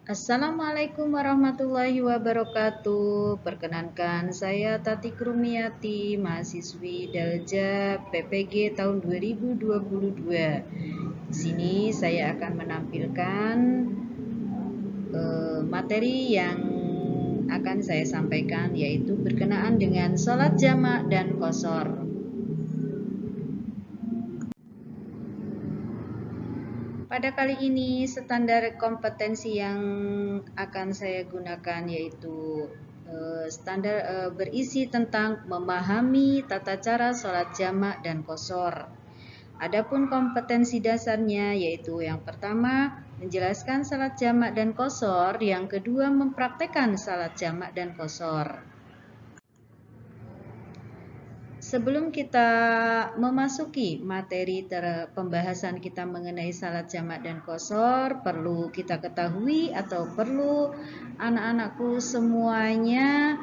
Assalamualaikum warahmatullahi wabarakatuh. Perkenankan saya Tati Krumiati, mahasiswi Dalja PPG tahun 2022. Di sini saya akan menampilkan materi yang akan saya sampaikan, yaitu berkenaan dengan sholat jamak dan qashar. Pada kali ini standar kompetensi yang akan saya gunakan yaitu standar berisi tentang memahami tata cara sholat jamak dan qashar. Adapun kompetensi dasarnya yaitu yang pertama menjelaskan salat jamak dan qashar, yang kedua mempraktekkan salat jamak dan qashar. Sebelum kita memasuki materi pembahasan kita mengenai salat jamak dan qashar, perlu kita ketahui atau perlu anak-anakku semuanya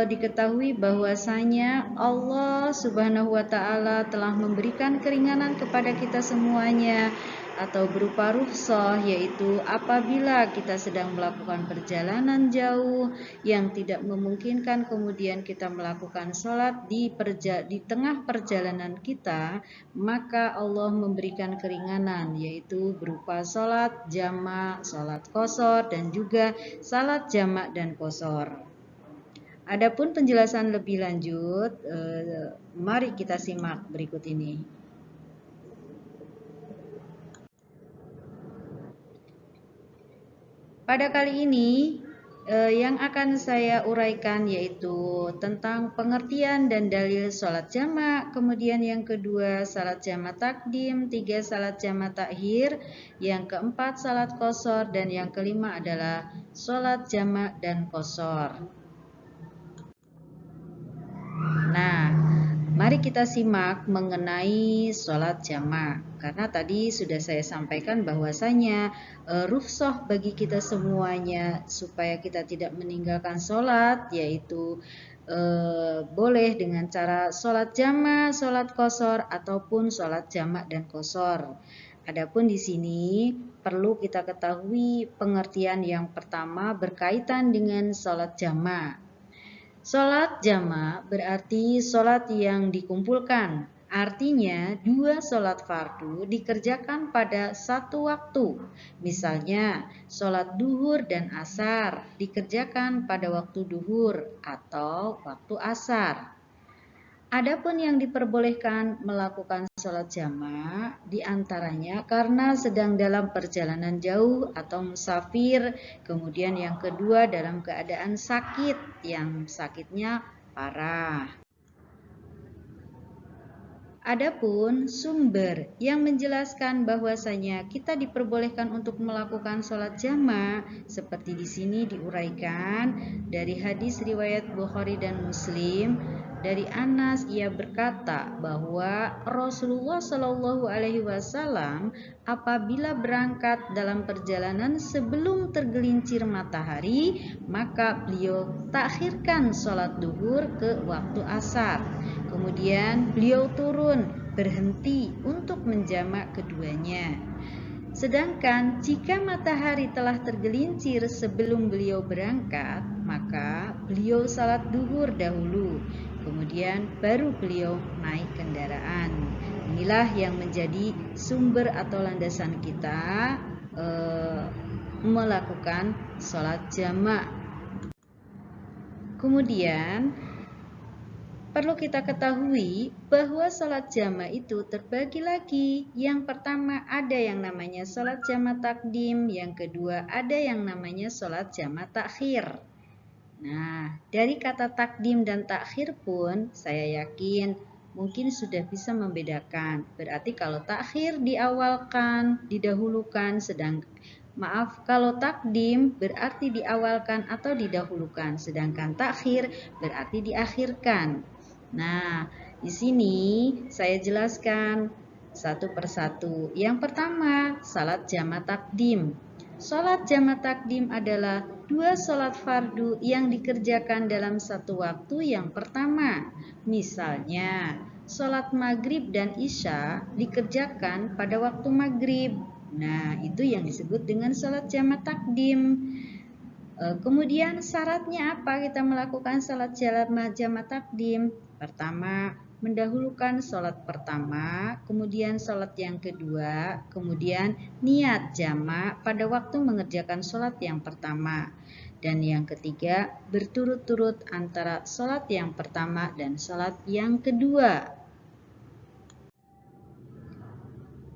diketahui bahwasanya Allah Subhanahu wa Ta'ala telah memberikan keringanan kepada kita semuanya atau berupa rukhsah, yaitu apabila kita sedang melakukan perjalanan jauh yang tidak memungkinkan kemudian kita melakukan sholat di tengah perjalanan kita, maka Allah memberikan keringanan, yaitu berupa sholat jamak, sholat qashar, dan juga salat jamak dan qashar. Adapun penjelasan lebih lanjut, mari kita simak berikut ini. Pada kali ini yang akan saya uraikan yaitu tentang pengertian dan dalil sholat jamak, kemudian yang kedua salat jamak takdim, tiga salat jamak takhir, yang keempat salat qashar, dan yang kelima adalah sholat jamak dan qashar. Nah, mari kita simak mengenai sholat jamak. Karena tadi sudah saya sampaikan bahwasanya rukhsah bagi kita semuanya supaya kita tidak meninggalkan sholat, yaitu boleh dengan cara sholat jamak, sholat qashar, ataupun sholat jamak dan qashar. Adapun di sini perlu kita ketahui pengertian yang pertama berkaitan dengan sholat jamak. Sholat jamak berarti sholat yang dikumpulkan. Artinya dua sholat fardu dikerjakan pada satu waktu. Misalnya sholat duhur dan asar dikerjakan pada waktu duhur atau waktu asar. Adapun yang diperbolehkan melakukan sholat jamak diantaranya karena sedang dalam perjalanan jauh atau musafir, kemudian yang kedua dalam keadaan sakit, yang sakitnya parah. Adapun sumber yang menjelaskan bahwasanya kita diperbolehkan untuk melakukan sholat jamak seperti di sini diuraikan dari hadis riwayat Bukhari dan Muslim. Dari Anas, ia berkata bahwa Rasulullah Shallallahu Alaihi Wasallam apabila berangkat dalam perjalanan sebelum tergelincir matahari, maka beliau takhirkan sholat duhur ke waktu asar. Kemudian beliau turun berhenti untuk menjamak keduanya. Sedangkan jika matahari telah tergelincir sebelum beliau berangkat, maka beliau salat duhur dahulu, kemudian baru beliau naik kendaraan. Inilah yang menjadi sumber atau landasan kita melakukan sholat jamak. Kemudian perlu kita ketahui bahwa sholat jamak itu terbagi lagi. Yang pertama ada yang namanya sholat jamak takdim, yang kedua ada yang namanya sholat jamak takhir. Nah, dari kata takdim dan takhir pun saya yakin mungkin sudah bisa membedakan. Berarti kalau takhir diawalkan, didahulukan, kalau takdim berarti diawalkan atau didahulukan, sedangkan takhir berarti diakhirkan. Nah, di sini saya jelaskan satu persatu. Yang pertama, salat jamak takdim. Salat jamak takdim adalah dua salat fardu yang dikerjakan dalam satu waktu yang pertama. Misalnya, salat maghrib dan isya dikerjakan pada waktu maghrib. Nah, itu yang disebut dengan sholat jamak takdim. Kemudian syaratnya apa kita melakukan sholat jamak takdim? Pertama, mendahulukan sholat pertama, kemudian sholat yang kedua, kemudian niat jamak pada waktu mengerjakan sholat yang pertama. Dan yang ketiga, berturut-turut antara sholat yang pertama dan sholat yang kedua.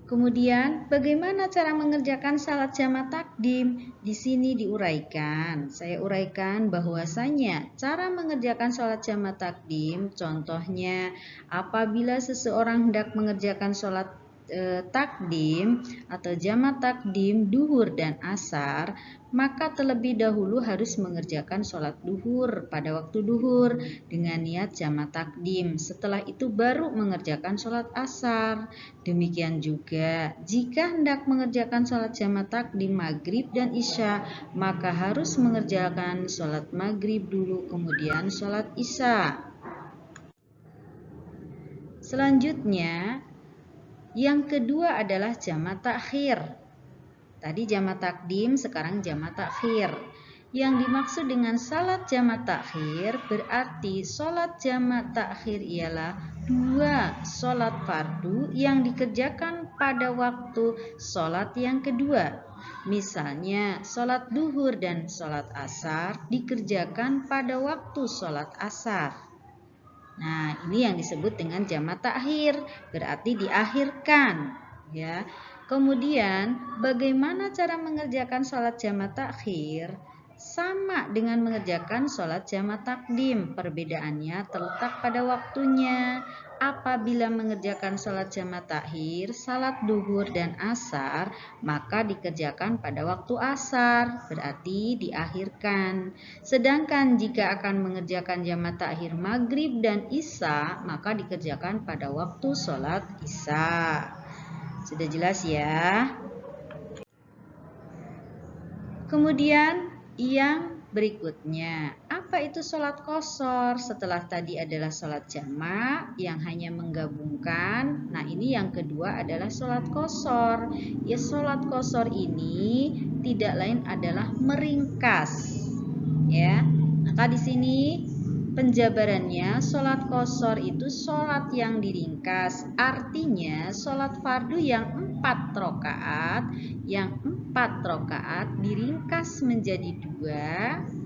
Kemudian, bagaimana cara mengerjakan salat jamak takdim? Di sini diuraikan. Saya uraikan bahwasanya cara mengerjakan salat jamak takdim, contohnya apabila seseorang hendak mengerjakan salat takdim atau jamak takdim duhur dan asar, maka terlebih dahulu harus mengerjakan sholat duhur pada waktu duhur dengan niat jamak takdim. Setelah itu baru mengerjakan sholat asar. Demikian juga jika hendak mengerjakan sholat jamak takdim maghrib dan isya, maka harus mengerjakan sholat maghrib dulu kemudian sholat isya. Selanjutnya, yang kedua adalah jamak takhir. Tadi jamak takdim, sekarang jamak takhir. Yang dimaksud dengan salat jamak takhir berarti salat jamak takhir ialah dua salat fardu yang dikerjakan pada waktu salat yang kedua. Misalnya salat duhur dan salat asar dikerjakan pada waktu salat asar. Nah, ini yang disebut dengan jamak takhir, berarti diakhirkan, ya. Kemudian, bagaimana cara mengerjakan sholat jamak takhir? Sama dengan mengerjakan sholat jamak takdim. Perbedaannya terletak pada waktunya. Apabila mengerjakan sholat jamak takhir, salat duhur dan asar, maka dikerjakan pada waktu asar, berarti diakhirkan. Sedangkan jika akan mengerjakan jamak takhir maghrib dan isya, maka dikerjakan pada waktu sholat isya. Sudah jelas ya? Kemudian yang berikutnya, apa itu sholat qashar? Setelah tadi adalah sholat jamak yang hanya menggabungkan. Nah, ini yang kedua adalah sholat qashar. Ya, sholat qashar ini tidak lain adalah meringkas. Ya, maka di sini penjabarannya sholat qashar itu sholat yang diringkas. Artinya sholat fardu yang 4 rakaat diringkas menjadi 2.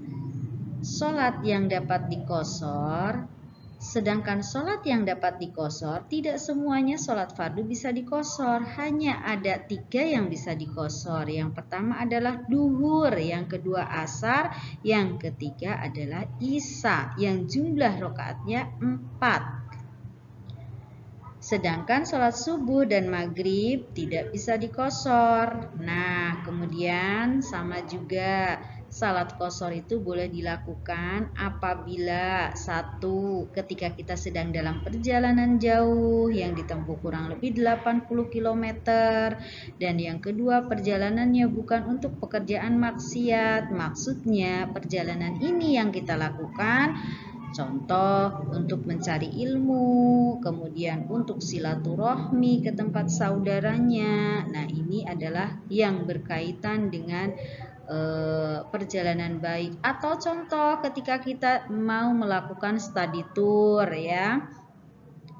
Sholat yang dapat diqashar, sedangkan sholat yang dapat diqashar tidak semuanya sholat fardu bisa diqashar, hanya ada 3 yang bisa diqashar. Yang pertama adalah duhur, yang kedua asar, yang ketiga adalah isya yang jumlah rakaatnya 4. Sedangkan sholat subuh dan maghrib tidak bisa diqashar. Nah, kemudian sama juga salat qashar itu boleh dilakukan apabila satu, ketika kita sedang dalam perjalanan jauh yang ditempuh kurang lebih 80 km, dan yang kedua perjalanannya bukan untuk pekerjaan maksiat. Maksudnya perjalanan ini yang kita lakukan contoh untuk mencari ilmu, kemudian untuk silaturahmi ke tempat saudaranya. Nah, ini adalah yang berkaitan dengan perjalanan baik. Atau contoh ketika kita mau melakukan study tour, ya,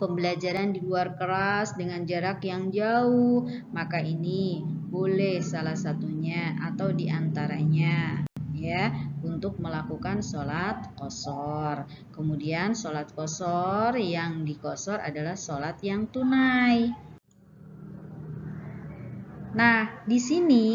pembelajaran di luar kelas dengan jarak yang jauh, maka ini boleh salah satunya atau diantaranya, ya, untuk melakukan sholat qashar. Kemudian sholat qashar yang diqashar adalah sholat yang tunai. Nah, di sini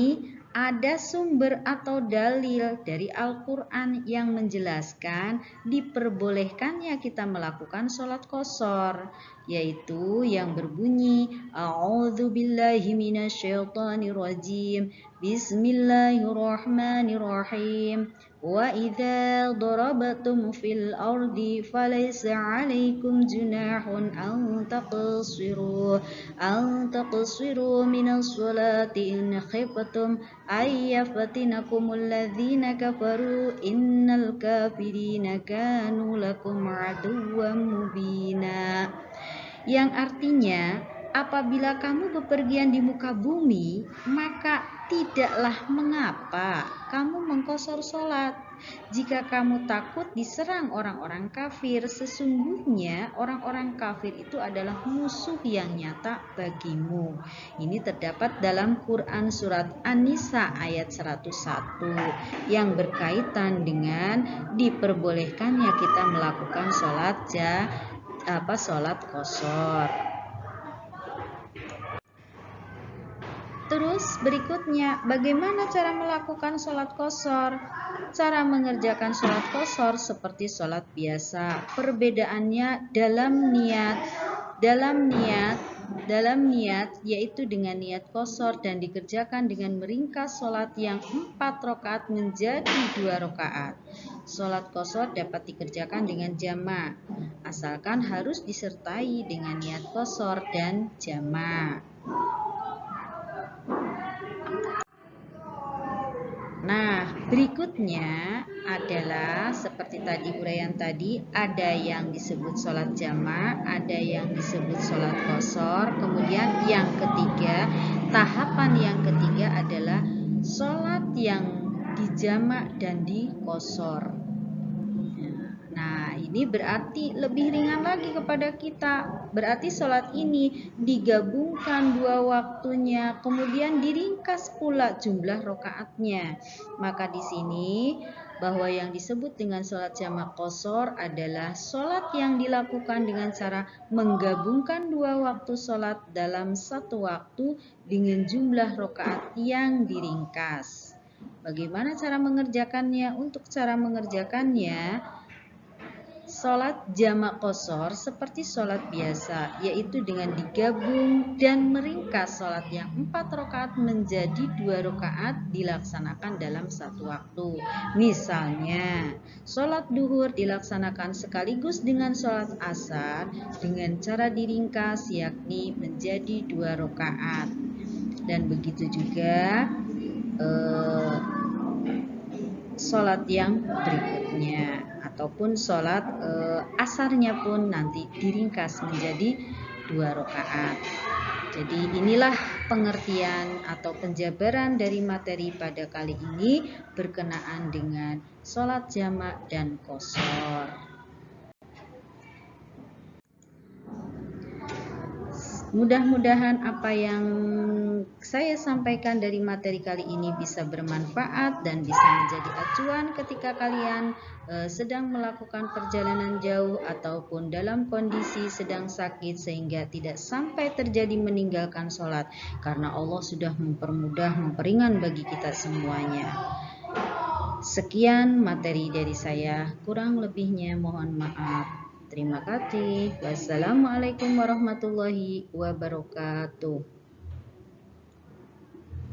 ada sumber atau dalil dari Al-Quran yang menjelaskan diperbolehkannya kita melakukan sholat qashar, yaitu yang berbunyi A'udzubillahi minasyaitonirrajim, Bismillahirrahmanirrahim. Wa idza darabatum fil ardi falaysa 'alaikum junahun an taqsiru minas sholati in khiftum ayyafatinakumul ladzina kafaru innal kafirina kanu lakum aduwwan mubina. Yang artinya apabila kamu bepergian di muka bumi, maka tidaklah mengapa kamu mengqashar sholat. Jika kamu takut diserang orang-orang kafir, sesungguhnya orang-orang kafir itu adalah musuh yang nyata bagimu. Ini terdapat dalam Quran surat An-Nisa ayat 101 yang berkaitan dengan diperbolehkannya kita melakukan sholat qashar. Terus berikutnya, bagaimana cara melakukan sholat qashar? Cara mengerjakan sholat qashar seperti sholat biasa. Perbedaannya dalam niat yaitu dengan niat qashar dan dikerjakan dengan meringkas sholat yang 4 rakaat menjadi 2 rakaat. Sholat qashar dapat dikerjakan dengan jamak, asalkan harus disertai dengan niat qashar dan jamak. Nah, berikutnya adalah seperti tadi uraian tadi, ada yang disebut sholat jamak, ada yang disebut sholat qashar. Kemudian yang ketiga, tahapan yang ketiga adalah sholat yang dijamak dan di qashar. Nah, ini berarti lebih ringan lagi kepada kita. Berarti sholat ini digabungkan 2 waktunya, kemudian diringkas pula jumlah rakaatnya. Maka di sini bahwa yang disebut dengan sholat jamak qashar adalah sholat yang dilakukan dengan cara menggabungkan 2 waktu sholat dalam 1 waktu dengan jumlah rakaat yang diringkas. Bagaimana cara mengerjakannya? Untuk cara mengerjakannya, sholat jamak qashar seperti sholat biasa, yaitu dengan digabung dan meringkas sholat yang 4 rakaat menjadi 2 rakaat dilaksanakan dalam 1 waktu. Misalnya, sholat duhur dilaksanakan sekaligus dengan sholat asar dengan cara diringkas, yakni menjadi 2 rakaat. Dan begitu juga sholat yang berikutnya, ataupun sholat asarnya pun nanti diringkas menjadi 2 rakaat. Jadi inilah pengertian atau penjabaran dari materi pada kali ini berkenaan dengan sholat jamak dan qashar. Mudah-mudahan apa yang saya sampaikan dari materi kali ini bisa bermanfaat dan bisa menjadi acuan ketika kalian sedang melakukan perjalanan jauh ataupun dalam kondisi sedang sakit, sehingga tidak sampai terjadi meninggalkan sholat, karena Allah sudah mempermudah, memperingan bagi kita semuanya. Sekian materi dari saya, kurang lebihnya mohon maaf. Terima kasih. Wassalamualaikum warahmatullahi wabarakatuh.